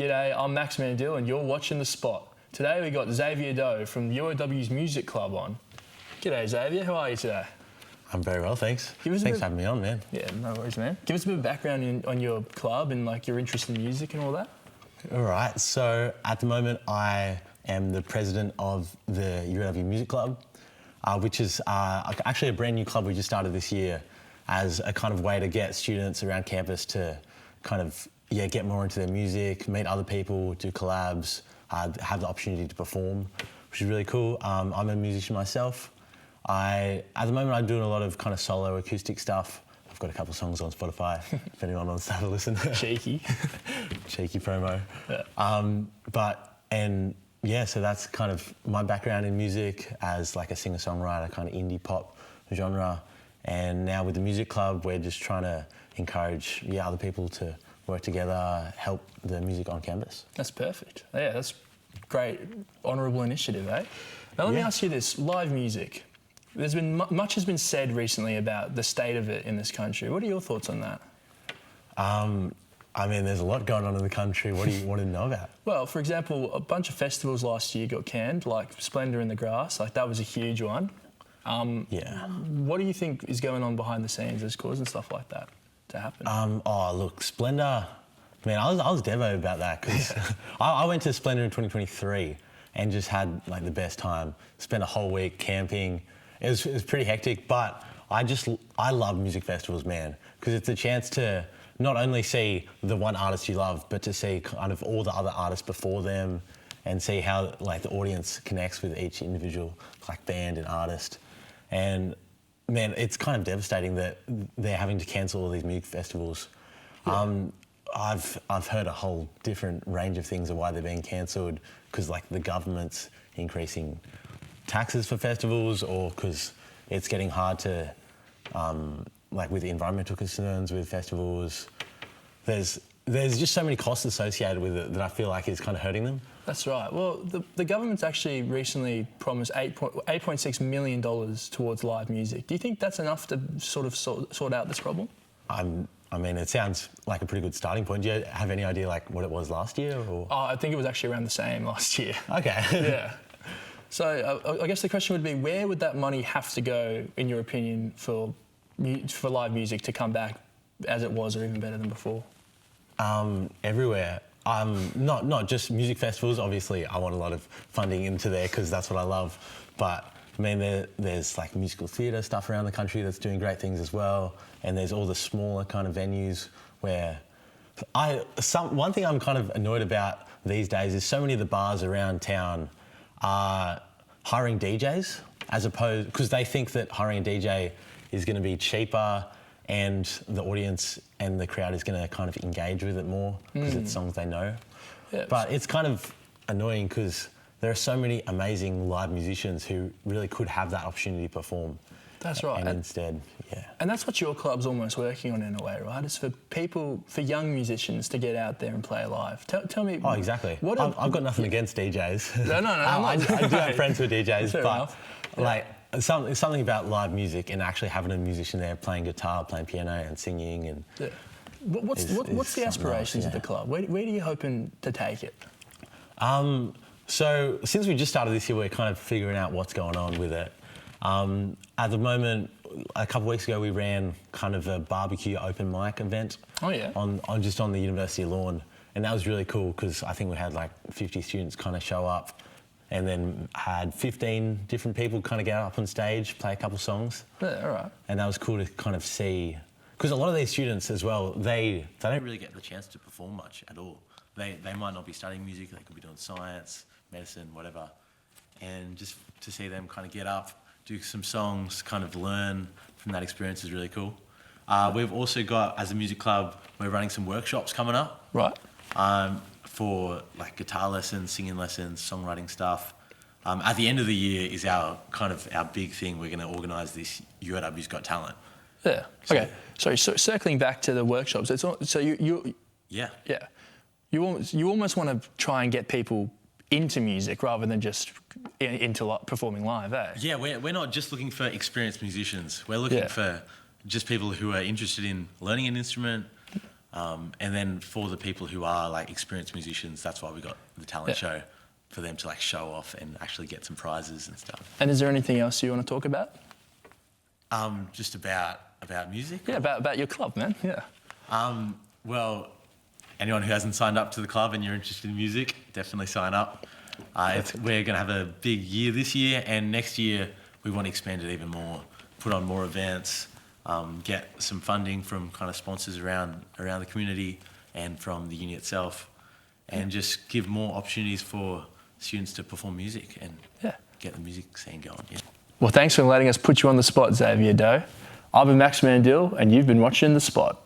G'day, I'm Max Mandil and you're watching The Spot. Today we got Xavier Doe from UOW's Music Club on. G'day Xavier, how are you today? I'm very well, thanks. Thanks for having me on, man. Yeah, no worries, man. Give us a bit of background on your club and like your interest in music and all that. All right, so at the moment I am the president of the UOW Music Club, which is actually a brand new club we just started this year as a kind of way to get students around campus to kind of get more into their music, meet other people, do collabs, have the opportunity to perform, which is really cool. I'm a musician myself. At the moment I'm doing a lot of kind of solo acoustic stuff. I've got a couple of songs on Spotify if anyone wants to have a listen. Cheeky. Cheeky promo. Yeah. So that's kind of my background in music as like a singer-songwriter, kind of indie pop genre. And now with the music club, we're just trying to encourage other people to work together, help the music on campus. That's perfect. Yeah, that's great, honourable initiative, eh? Now let me ask you this, live music. There's been much has been said recently about the state of it in this country. What are your thoughts on that? I mean, there's a lot going on in the country. What do you want to know about? Well, for example, a bunch of festivals last year got canned, like Splendour in the Grass, like that was a huge one. What do you think is going on behind the scenes that's causing stuff like that to happen? Look, Splendour, man, I was devo about that because I went to Splendour in 2023 and just had like the best time. Spent a whole week camping. It was pretty hectic, but I love music festivals, man, because it's a chance to not only see the one artist you love, but to see kind of all the other artists before them and see how like the audience connects with each individual like band and artist. And man, it's kind of devastating that they're having to cancel all these music festivals. Yeah. I've heard a whole different range of things of why they're being cancelled, because like the government's increasing taxes for festivals, or because it's getting hard to like with environmental concerns with festivals. There's just so many costs associated with it that I feel like is kind of hurting them. That's right. Well, the government's actually recently promised $8.6 million towards live music. Do you think that's enough to sort of sort out this problem? I mean, it sounds like a pretty good starting point. Do you have any idea like what it was last year? Or? I think it was actually around the same last year. Okay. Yeah. So I guess the question would be, where would that money have to go, in your opinion, for live music to come back as it was or even better than before? Everywhere. Not just music festivals. Obviously, I want a lot of funding into there because that's what I love. But I mean, there's like musical theatre stuff around the country that's doing great things as well. And there's all the smaller kind of venues where one thing I'm kind of annoyed about these days is so many of the bars around town are hiring DJs as opposed, because they think that hiring a DJ is going to be cheaper and the audience and the crowd is going to kind of engage with it more because it's songs they know. Yeah, but it's kind of annoying because there are so many amazing live musicians who really could have that opportunity to perform. That's right. And instead, And that's what your club's almost working on in a way, right? It's for young musicians to get out there and play live. Tell me... Oh, exactly. I've got nothing against DJs. No. I do have friends who are DJs, Fair but enough. like something about live music and actually having a musician there playing guitar, playing piano and singing and... Yeah. What's the aspirations of the club? Where are you hoping to take it? So since we just started this year, we're kind of figuring out what's going on with it. At the moment, a couple of weeks ago, we ran kind of a barbecue open mic event. Oh yeah. On the university lawn, and that was really cool because I think we had like 50 students kind of show up, and then had 15 different people kind of get up on stage, play a couple songs. Yeah, all right. And that was cool to kind of see, because a lot of these students as well, they don't really get the chance to perform much at all. They might not be studying music, they could be doing science, medicine, whatever, and just to see them kind of get up, do some songs, kind of learn from that experience is really cool. We've also got, as a music club, we're running some workshops coming up. Right. For like guitar lessons, singing lessons, songwriting stuff. At the end of the year is our big thing. We're going to organise this UOW's Got Talent. Yeah. Okay. So circling back to the workshops, you almost want to try and get people into music rather than just into performing live, eh? Yeah, we're not just looking for experienced musicians. We're looking for just people who are interested in learning an instrument, And then for the people who are like experienced musicians, that's why we got the talent show, for them to like show off and actually get some prizes and stuff. And is there anything else you want to talk about? Just about music? Yeah, about your club, man. Yeah. Well, anyone who hasn't signed up to the club and you're interested in music, definitely sign up. We're going to have a big year this year, and next year we want to expand it even more, put on more events, get some funding from kind of sponsors around the community and from the uni itself, and just give more opportunities for students to perform music and get the music scene going. Yeah. Well, thanks for letting us put you on the spot, Xavier Doe. I've been Max Mandil, and you've been watching The Spot.